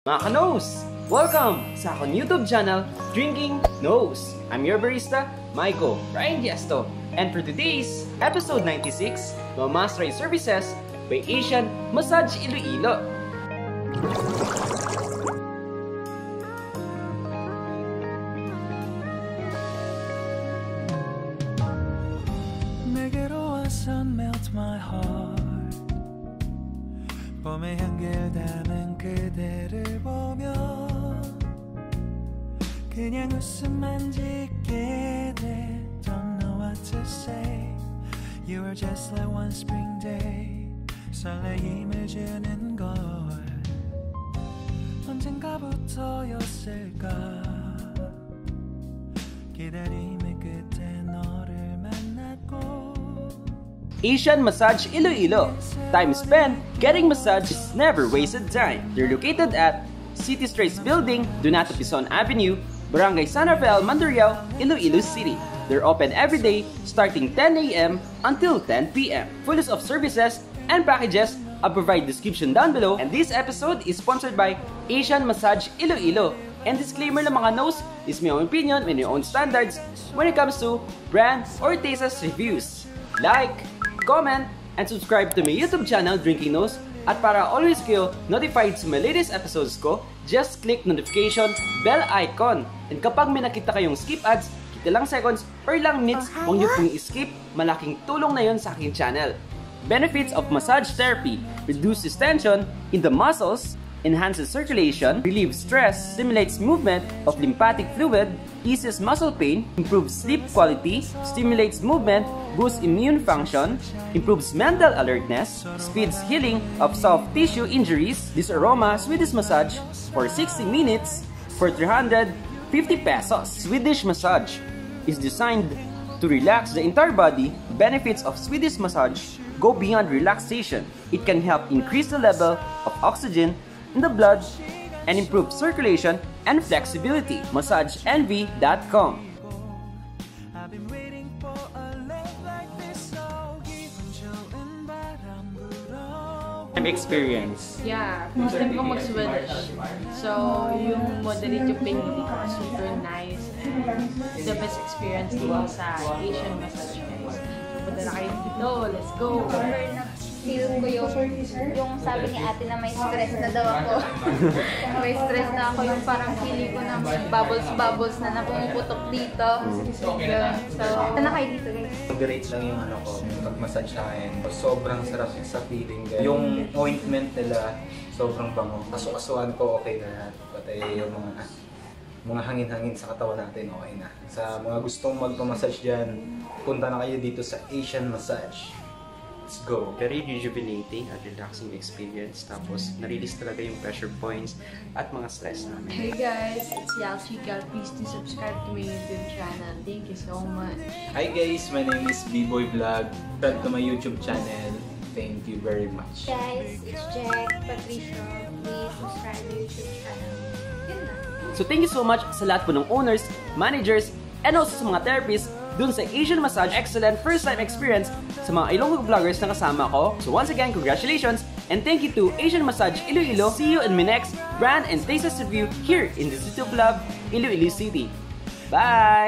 Mga ka-nose! Welcome sa akong YouTube channel, Drinking Nose. I'm your barista, Maiko Ryan Gesto. And for today's episode 96, Mastery Services by Asian Massage Iloilo. 내게로 와서 melt my heart. 봄의 향기를 담은 그대를 보며 그냥 웃음만 짓게 돼. Don't know what to say. You are just like one spring day. 설레임을 주는 걸 언젠가부터였을까. 기다림의 끝에 너를 만났고. Asian Massage Iloilo. Time spent getting massage is never wasted time. They're located at City Straits Building, Donato Pizon Avenue, Barangay San Rafael, Mandurriao, Iloilo City. They're open every day starting 10 a.m. until 10 p.m. Full list of services and packages I'll provide description down below. And this episode is sponsored by Asian Massage Iloilo. And disclaimer lang mga nose, is my own opinion and your own standards when it comes to brand or taste reviews. Like, comment, and subscribe to my YouTube channel, Drinking Nose. At para always kayo notified sa my latest episodes ko, just click notification bell icon. And kapag may nakita kayong skip ads, kita lang seconds or lang minutes, huwag niyo pong skip, malaking tulong na yon sa aking channel. Benefits of massage therapy: reduces tension in the muscles, enhances circulation, relieves stress, stimulates movement of lymphatic fluid, eases muscle pain, improves sleep quality, stimulates movement, boosts immune function, improves mental alertness, speeds healing of soft tissue injuries. This Aroma Swedish massage for 60 minutes for 350 pesos. Swedish massage is designed to relax the entire body. Benefits of Swedish massage go beyond relaxation. It can help increase the level of oxygen in the blood and improve circulation and flexibility. MassageEnvy.com. Experience. Yeah, first time ko mag-Swedish. So, yung moderate yung pain ko, super nice and the best experience dito sa Asian massage guys. Punta na kayo dito, let's go! Feel ko yung sabi ni ate na may stress na daw ako. May stress na ako, yung parang feeling ko na bubbles na pumuputok dito. So, na kayo dito guys? Moderate lang yung ko, pag-massage na ngayon. Sobrang sarap sa feeling. Yung ointment nila, sobrang bango. Kaso-kasuan ko, okay na lahat. Pati yung mga hangin-hangin sa katawan natin, okay na. Sa mga gustong magpamassage dyan, punta na kayo dito sa Asian Massage. Let's go! Very rejuvenating at relaxing experience. Tapos, na-release talaga yung pressure points at mga stress namin. Hey guys, it's Shiatsu. Please do subscribe to my YouTube channel. Thank you so much. Hi guys, my name is B-Boy Vlog. Subscribe to my YouTube channel. Thank you very much. Guys, it's Jack, Patricia. Please subscribe to YouTube channel. Yun na. So thank you so much sa lahat po ng owners, managers, and also sa mga therapists dun sa Asian Massage. Excellent first time experience sa mga Ilonggo vloggers na kasama ko. So once again, congratulations and thank you to Asian Massage Iloilo. See you in my next brand and taste review here in the City of Love, Iloilo City. Bye!